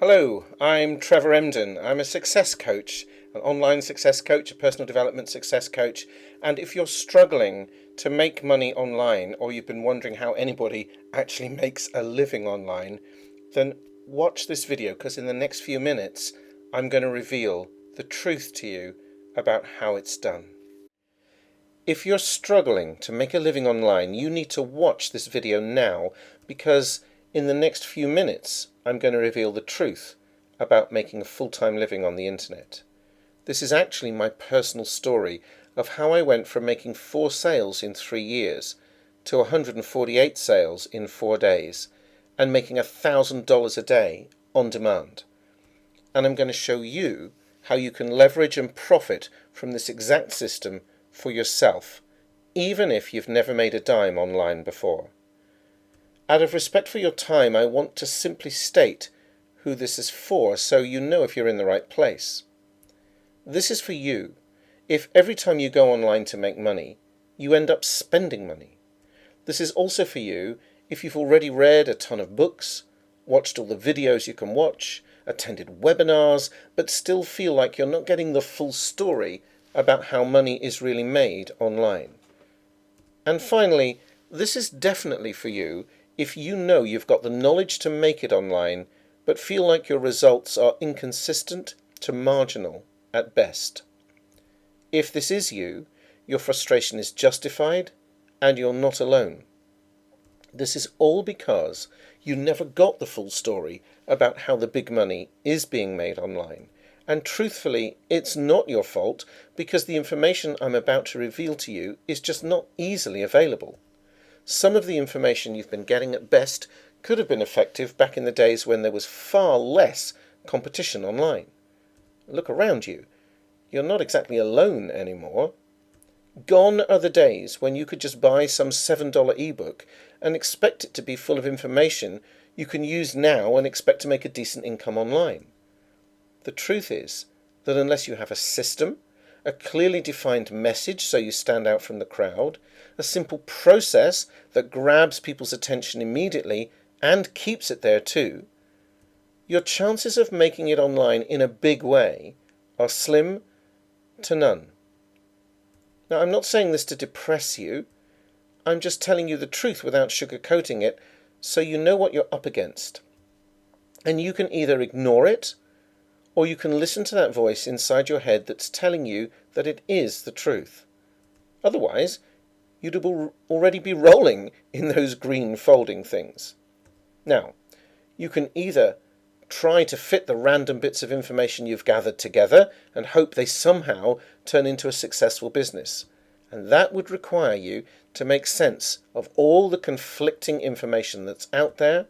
Hello, I'm Trevor Emden. I'm a success coach, an online success coach, a personal development success coach. And if you're struggling to make money online, or you've been wondering how anybody actually makes a living online, then watch this video, because in the next few minutes I'm going to reveal the truth to you about how it's done. If you're struggling to make a living online, you need to watch this video now, because in the next few minutes I'm going to reveal the truth about making a full-time living on the internet. This is actually my personal story of how I went from making 4 sales in 3 years to 148 sales in 4 days and making $1,000 a day on demand. And I'm going to show you how you can leverage and profit from this exact system for yourself, even if you've never made a dime online before. Out of respect for your time, I want to simply state who this is for, so you know if you're in the right place. This is for you if every time you go online to make money, you end up spending money. This is also for you if you've already read a ton of books, watched all the videos you can watch, attended webinars, but still feel like you're not getting the full story about how money is really made online. And finally, this is definitely for you if you know you've got the knowledge to make it online, but feel like your results are inconsistent to marginal at best. If this is you, your frustration is justified and you're not alone. This is all because you never got the full story about how the big money is being made online. And truthfully, it's not your fault, because the information I'm about to reveal to you is just not easily available. Some of the information you've been getting at best could have been effective back in the days when there was far less competition online. Look around you. You're not exactly alone anymore. Gone are the days when you could just buy some $7 ebook and expect it to be full of information you can use now and expect to make a decent income online. The truth is that unless you have a system, a clearly defined message so you stand out from the crowd, a simple process that grabs people's attention immediately and keeps it there too, your chances of making it online in a big way are slim to none. Now, I'm not saying this to depress you. I'm just telling you the truth without sugarcoating it, so you know what you're up against. And you can either ignore it, or you can listen to that voice inside your head that's telling you that it is the truth. Otherwise, you'd already be rolling in those green folding things. Now, you can either try to fit the random bits of information you've gathered together and hope they somehow turn into a successful business. And that would require you to make sense of all the conflicting information that's out there,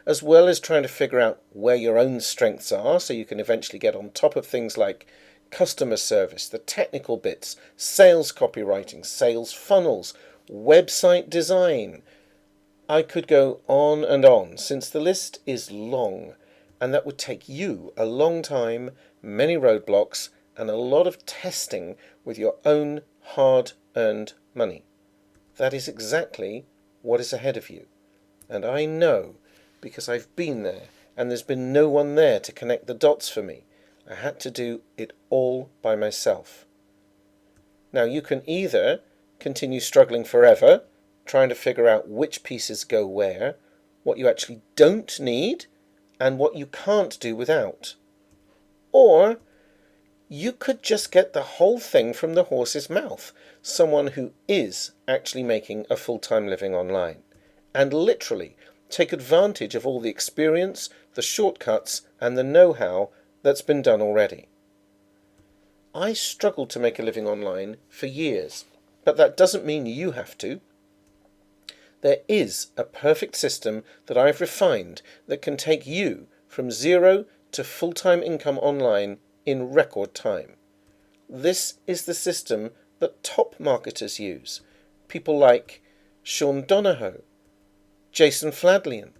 as well as trying to figure out where your own strengths are so you can eventually get on top of things like customer service, the technical bits, sales copywriting, sales funnels, website design. I could go on and on, since the list is long, and that would take you a long time, many roadblocks, and a lot of testing with your own hard-earned money. That is exactly what is ahead of you. And I know, because I've been there, and there's been no one there to connect the dots for me. I had to do it all by myself. Now, you can either continue struggling forever, trying to figure out which pieces go where, what you actually don't need, and what you can't do without. Or you could just get the whole thing from the horse's mouth, someone who is actually making a full-time living online, and literally take advantage of all the experience, the shortcuts, and the know-how that's been done already. I struggled to make a living online for years, but that doesn't mean you have to. There is a perfect system that I've refined that can take you from zero to full-time income online in record time. This is the system that top marketers use. People like Sean Donahoe, Jason Fladlien,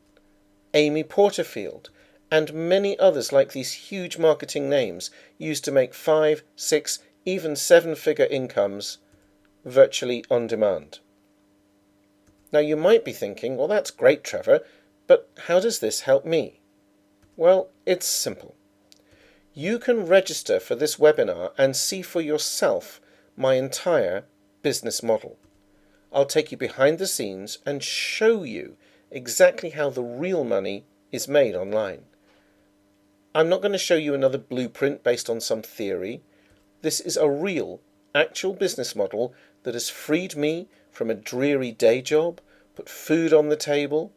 Amy Porterfield, and many others like these huge marketing names used to make 5, 6, even 7-figure incomes virtually on demand. Now you might be thinking, well, that's great, Trevor, but how does this help me? Well, it's simple. You can register for this webinar and see for yourself my entire business model. I'll take you behind the scenes and show you exactly how the real money is made online. I'm not going to show you another blueprint based on some theory. This is a real, actual business model that has freed me from a dreary day job, put food on the table,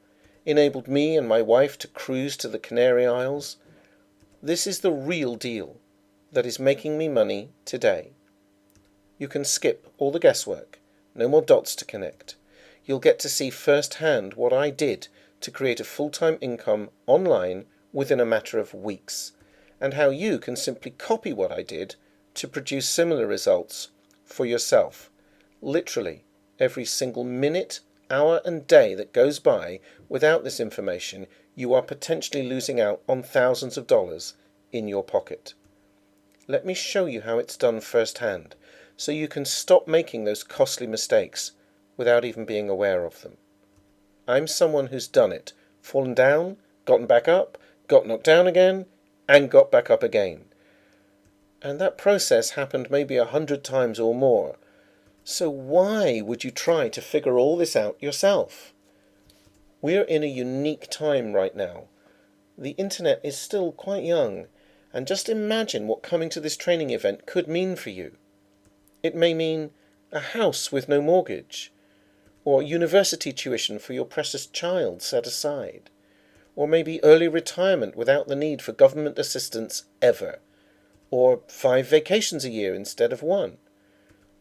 enabled me and my wife to cruise to the Canary Isles. This is the real deal that is making me money today. You can skip all the guesswork, no more dots to connect. You'll get to see firsthand what I did to create a full-time income online within a matter of weeks, and how you can simply copy what I did to produce similar results for yourself. Literally, every single minute, hour and day that goes by without this information, you are potentially losing out on thousands of dollars in your pocket. Let me show you how it's done firsthand, so you can stop making those costly mistakes without even being aware of them. I'm someone who's done it, fallen down, gotten back up, got knocked down again, and got back up again. And that process happened maybe 100 times or more. So why would you try to figure all this out yourself? We're in a unique time right now. The internet is still quite young, and just imagine what coming to this training event could mean for you. It may mean a house with no mortgage, or university tuition for your precious child set aside, or maybe early retirement without the need for government assistance ever, or 5 vacations a year instead of 1.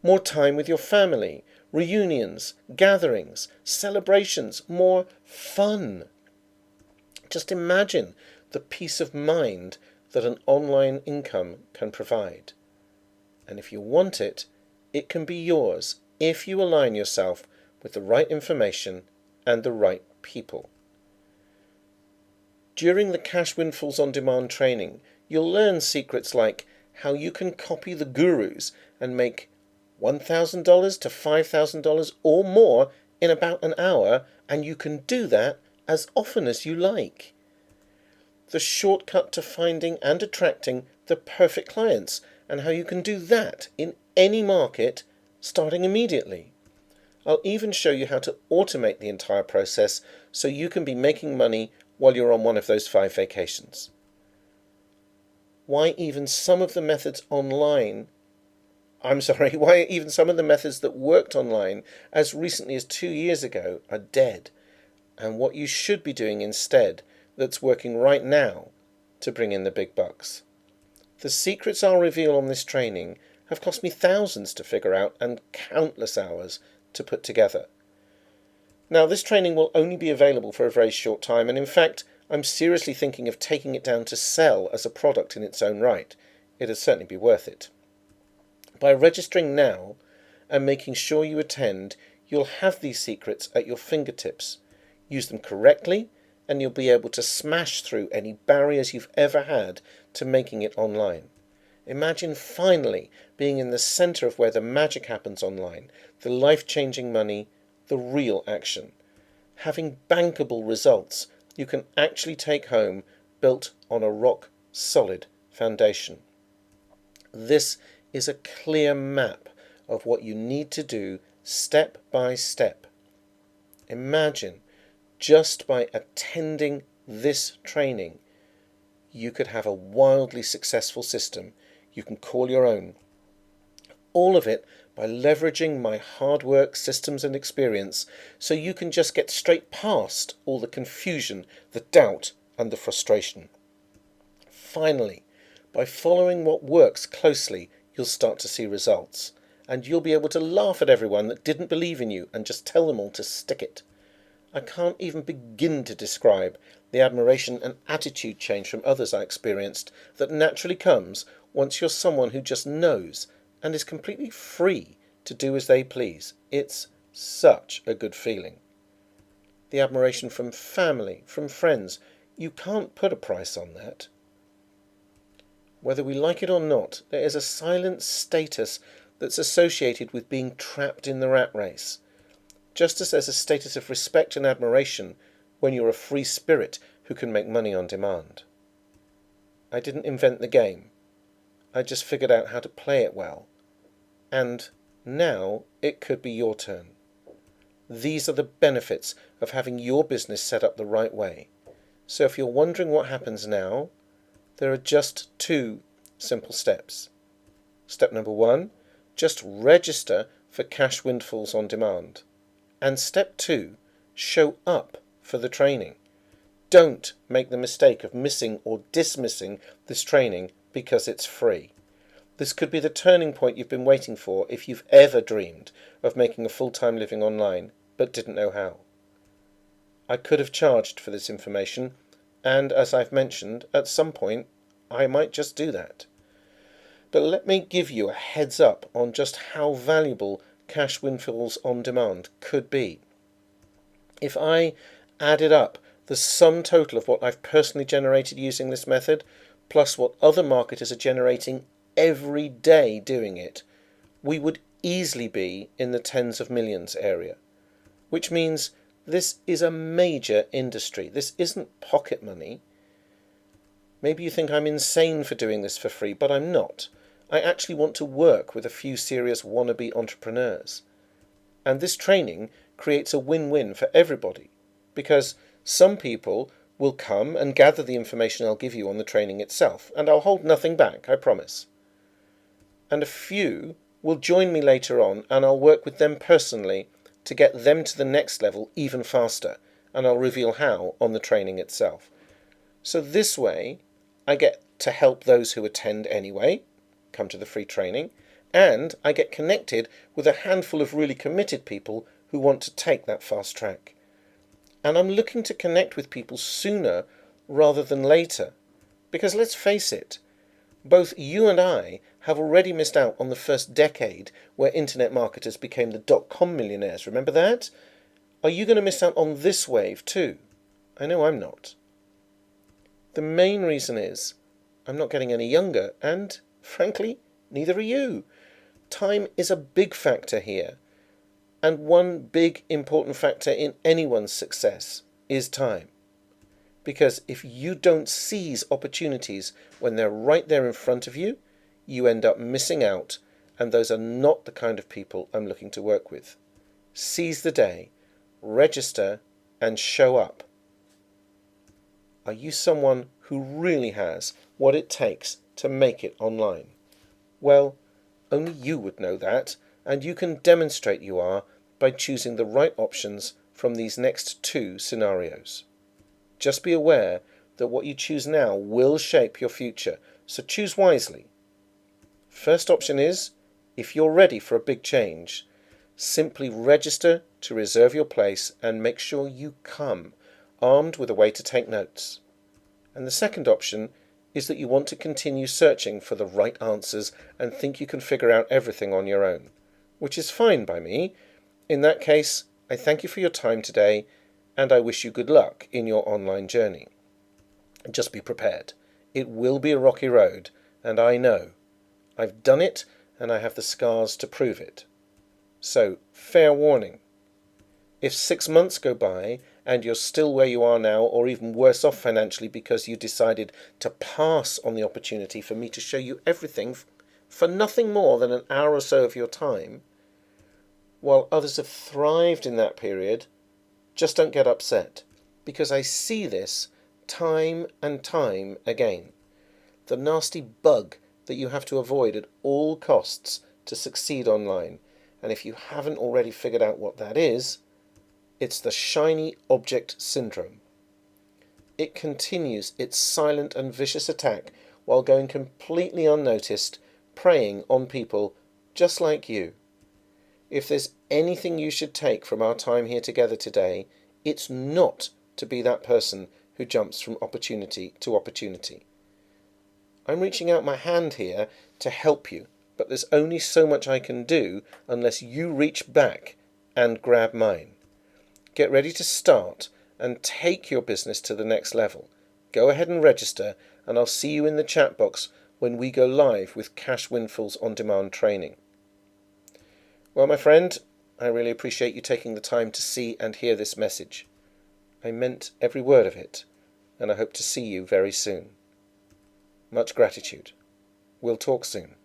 More time with your family, reunions, gatherings, celebrations, more fun. Just imagine the peace of mind that an online income can provide. And if you want it, it can be yours if you align yourself with the right information and the right people. During the Cash Windfalls on Demand training, you'll learn secrets like how you can copy the gurus and make $1,000 to $5,000 or more in about an hour, and you can do that as often as you like. The shortcut to finding and attracting the perfect clients, and how you can do that in any market starting immediately. I'll even show you how to automate the entire process so you can be making money while you're on one of those 5 vacations. Why even some of the methods that worked online as recently as 2 years ago are dead, and what you should be doing instead that's working right now to bring in the big bucks. The secrets I'll reveal on this training have cost me thousands to figure out and countless hours to put together. Now, this training will only be available for a very short time, and in fact, I'm seriously thinking of taking it down to sell as a product in its own right. It'd certainly be worth it. By registering now and making sure you attend, you'll have these secrets at your fingertips. Use them correctly, and you'll be able to smash through any barriers you've ever had to making it online. Imagine finally being in the center of where the magic happens online, the life-changing money, the real action. Having bankable results you can actually take home, built on a rock-solid foundation. This is a clear map of what you need to do step by step. Imagine, just by attending this training, you could have a wildly successful system you can call your own. All of it by leveraging my hard work, systems and experience, so you can just get straight past all the confusion, the doubt and the frustration. Finally, by following what works closely, you'll start to see results, and you'll be able to laugh at everyone that didn't believe in you and just tell them all to stick it. I can't even begin to describe the admiration and attitude change from others I experienced that naturally comes once you're someone who just knows and is completely free to do as they please. It's such a good feeling. The admiration from family, from friends, you can't put a price on that. Whether we like it or not, there is a silent status that's associated with being trapped in the rat race, just as there's a status of respect and admiration when you're a free spirit who can make money on demand. I didn't invent the game. I just figured out how to play it well. And now it could be your turn. These are the benefits of having your business set up the right way. So if you're wondering what happens now, there are just 2 simple steps. Step number 1, just register for Cash Windfalls on Demand. And step 2, show up for the training. Don't make the mistake of missing or dismissing this training because it's free. This could be the turning point you've been waiting for if you've ever dreamed of making a full-time living online but didn't know how. I could have charged for this information, and as I've mentioned, at some point I might just do that. But let me give you a heads up on just how valuable Cash Windfalls on Demand could be. If I added up the sum total of what I've personally generated using this method, plus what other marketers are generating every day doing it, we would easily be in the tens of millions area. Which means this is a major industry. This isn't pocket money. Maybe you think I'm insane for doing this for free, but I'm not. I actually want to work with a few serious wannabe entrepreneurs. And this training creates a win-win for everybody, because some people will come and gather the information I'll give you on the training itself, and I'll hold nothing back, I promise. And a few will join me later on, and I'll work with them personally to get them to the next level even faster, and I'll reveal how on the training itself. So this way, I get to help those who attend anyway, come to the free training, and I get connected with a handful of really committed people who want to take that fast track. And I'm looking to connect with people sooner rather than later, because let's face it, both you and I have already missed out on the first decade where internet marketers became the dot-com millionaires. Remember that? Are you going to miss out on this wave too? I know I'm not. The main reason is I'm not getting any younger, and, frankly, neither are you. Time is a big factor here, and one big important factor in anyone's success is time. Because if you don't seize opportunities when they're right there in front of you, you end up missing out, and those are not the kind of people I'm looking to work with. Seize the day, register, and show up. Are you someone who really has what it takes to make it online? Well, only you would know that, and you can demonstrate you are by choosing the right options from these next 2 scenarios. Just be aware that what you choose now will shape your future, so choose wisely. First option is, if you're ready for a big change, simply register to reserve your place and make sure you come, armed with a way to take notes. And the second option is that you want to continue searching for the right answers and think you can figure out everything on your own, which is fine by me. In that case, I thank you for your time today, and I wish you good luck in your online journey. Just be prepared. It will be a rocky road, and I know. I've done it, and I have the scars to prove it. So, fair warning. If 6 months go by and you're still where you are now, or even worse off financially because you decided to pass on the opportunity for me to show you everything for nothing more than an hour or so of your time, while others have thrived in that period, just don't get upset, because I see this time and time again. The nasty bug that you have to avoid at all costs to succeed online, and if you haven't already figured out what that is, it's the shiny object syndrome. It continues its silent and vicious attack while going completely unnoticed, preying on people just like you. If there's anything you should take from our time here together today, it's not to be that person who jumps from opportunity to opportunity. I'm reaching out my hand here to help you, but there's only so much I can do unless you reach back and grab mine. Get ready to start and take your business to the next level. Go ahead and register, and I'll see you in the chat box when we go live with Cash Windfalls on Demand training. Well, my friend, I really appreciate you taking the time to see and hear this message. I meant every word of it, and I hope to see you very soon. Much gratitude. We'll talk soon.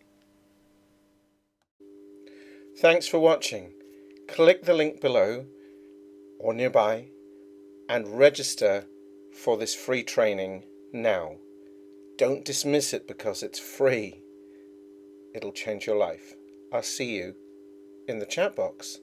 Thanks for watching. Click the link below or nearby and register for this free training now. Don't dismiss it because it's free. It'll change your life. I'll see you in the chat box.